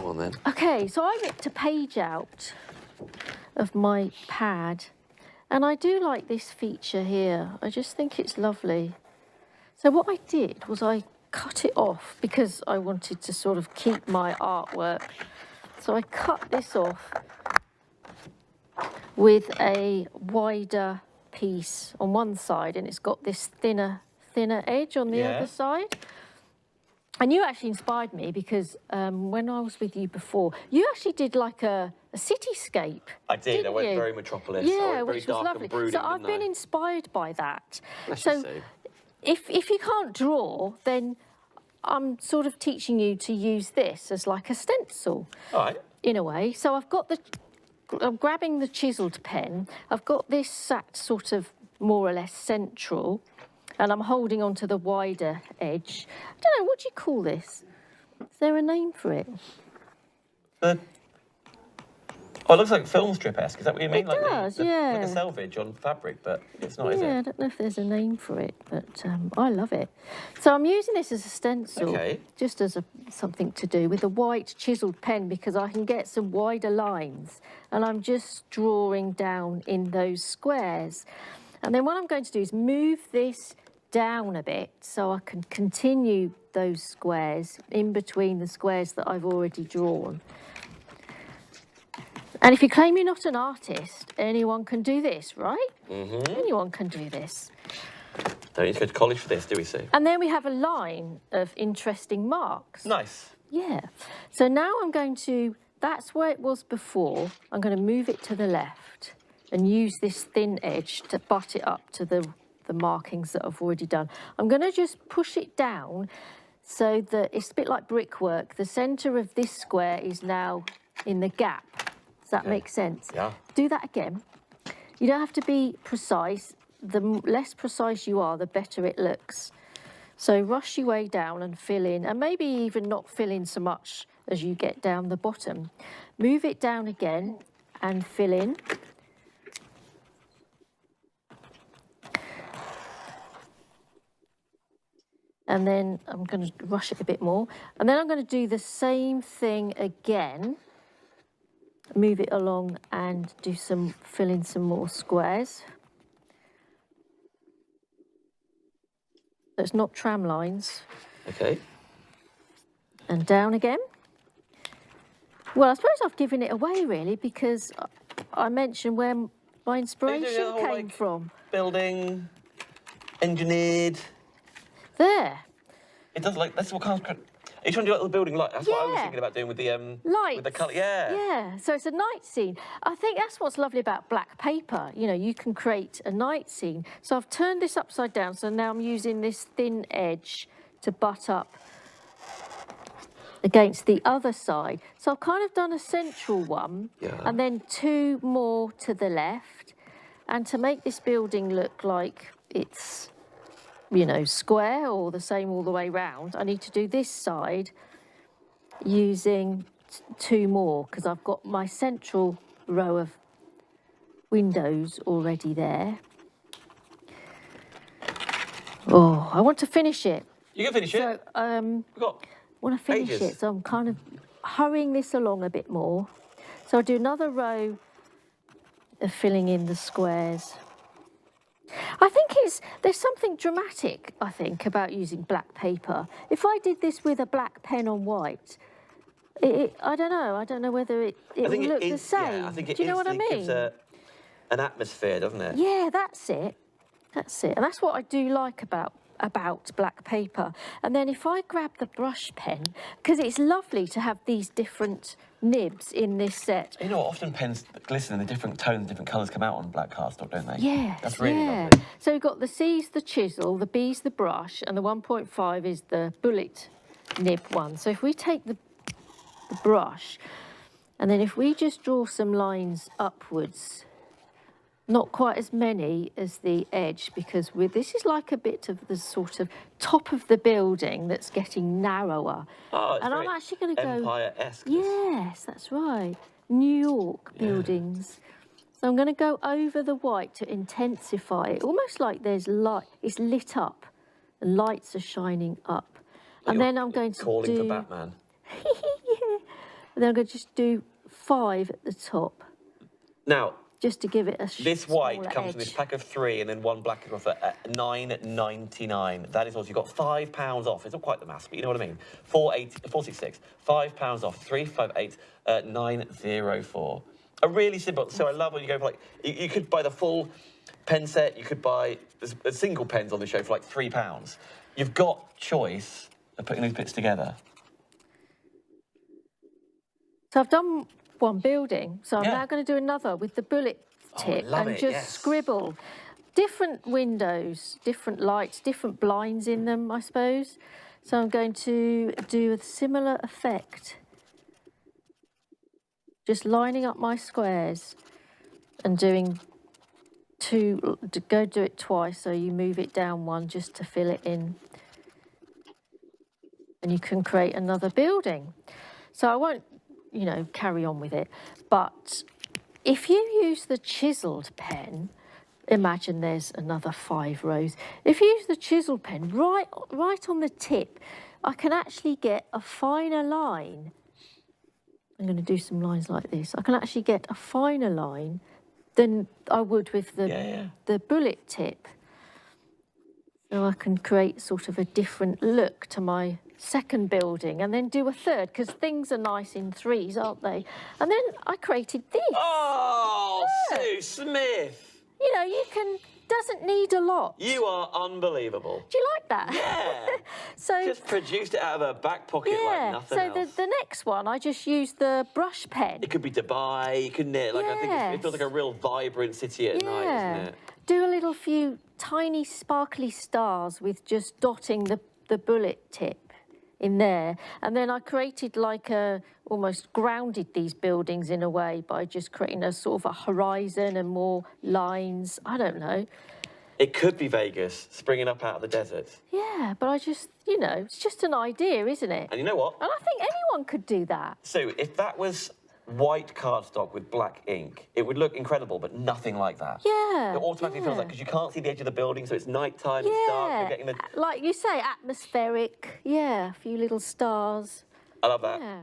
Go on then. Okay, so I ripped a page out of my pad, and I do like this feature here. I just think it's lovely. So what I did was I cut it off because I wanted to sort of keep my artwork. So I cut this off with a wider piece on one side, and it's got this thinner edge on the other side. And you actually inspired me because when I was with you before, you actually did like a cityscape. I did. I went very Metropolis. Yeah, I went very which was dark lovely. and brooding, so I've been inspired by that. So if you can't draw, then I'm sort of teaching you to use this as like a stencil. All right. In a way. So I'm grabbing the chiselled pen. I've got this sat sort of more or less central, and I'm holding onto the wider edge. I don't know, what do you call this? Is there a name for it? Oh, it looks like film strip-esque. Is that what you mean? It does, yeah. Like a selvage on fabric, but it's not, is it? Yeah, I don't know if there's a name for it, but I love it. So I'm using this as a stencil, just as something to do with a white chiselled pen because I can get some wider lines, and I'm just drawing down in those squares. And then what I'm going to do is move this down a bit so I can continue those squares in between the squares that I've already drawn. And if you claim you're not an artist, anyone can do this, right? Mm-hmm. Anyone can do this. Don't need to go to college for this, do we, Sue? And then we have a line of interesting marks. Nice. Yeah. So now I'm going to, that's where it was before, I'm going to move it to the left and use this thin edge to butt it up to the markings that I've already done. I'm going to just push it down so that it's a bit like brickwork. The centre of this square is now in the gap. Does that make sense? Yeah. Do that again. You don't have to be precise. The less precise you are, the better it looks. So rush your way down and fill in, and maybe even not fill in so much as you get down the bottom. Move it down again and fill in. And then I'm going to rush it a bit more. And then I'm going to do the same thing again. Move it along and fill in some more squares. So it's not tram lines. Okay. And down again. Well, I suppose I've given it away really because I mentioned where my inspiration came from. Building, engineered. There. It does like, that's what kind of... Are you trying to do like the building light? That's what I was thinking about doing with the lights. With the colour, yeah. So it's a night scene. I think that's what's lovely about black paper. You know, you can create a night scene. So I've turned this upside down, so now I'm using this thin edge to butt up against the other side. So I've kind of done a central one, and then two more to the left. And to make this building look like it's, you know, square or the same all the way round, I need to do this side using two more because I've got my central row of windows already there. Oh, I want to finish it. You can finish it. So, I want to finish it, so I'm kind of hurrying this along a bit more. So I'll do another row of filling in the squares. I think there's something dramatic, I think, about using black paper. If I did this with a black pen on white, I don't know whether it would look the same. Yeah, I think Do you know what I mean? It gives an atmosphere, doesn't it? Yeah, that's it. That's it. And that's what I do like about black paper. And then if I grab the brush pen, because it's lovely to have these different nibs in this set. You know, often pens glisten and the different tones, different colours come out on black cardstock, don't they? Yes, that's really lovely. So you've got the C's, the chisel, the B's, the brush, and the 1.5 is the bullet nib one. So if we take the brush, and then if we just draw some lines upwards, not quite as many as the edge, because this is like a bit of the sort of top of the building that's getting narrower. Oh, it's and very I'm actually going to go Empire-esque. Yes, that's right. New York buildings. So I'm going to go over the white to intensify it, almost like there's light. It's lit up, the lights are shining up, and then I'm going to calling for Batman. Yeah. And then I'm going to just do 5 at the top. Now, just to give it a this white smaller comes edge. in this pack of 3 and then 1 black is offered at £9.99. That is also, you've got £5 off. It's not quite the maths, but you know what I mean. 466, £5 off, 358, 904. A really simple, so I love when you go for like, you could buy the full pen set, you could buy a single pens on the show for like £3. You've got choice of putting these bits together. So I've done one building, so I'm now going to do another with the bullet tip and just scribble different windows, different lights, different blinds in them, I suppose. So I'm going to do a similar effect. Just lining up my squares and doing 2, go do it twice, so you move it down 1 just to fill it in. And you can create another building. So I won't, you know, carry on with it. But if you use the chiselled pen, imagine there's another 5 rows. If you use the chiselled pen right on the tip, I can actually get a finer line. I'm going to do some lines like this. I can actually get a finer line than I would with the bullet tip. So I can create sort of a different look to my second building and then do a third, because things are nice in 3s, aren't they? And then I created this. Oh, Sue Smith! You know, you can, doesn't need a lot. You are unbelievable. Do you like that? Yeah. So just produced it out of her back pocket like nothing else. So the next one, I just used the brush pen. It could be Dubai, couldn't it? Like, I think it feels like a real vibrant city at night, isn't it? Do a little few tiny sparkly stars with just dotting the bullet tip in there. And then I created like almost grounded these buildings in a way by just creating a sort of a horizon and more lines. I don't know. It could be Vegas, springing up out of the desert. Yeah, but I just, you know, it's just an idea, isn't it? And you know what? And I think anyone could do that. So if that was white cardstock with black ink, it would look incredible, but nothing like that. Yeah. It automatically feels like, because you can't see the edge of the building, so it's nighttime, it's dark, you're getting the... Like you say, atmospheric. Yeah, a few little stars. I love that. Yeah.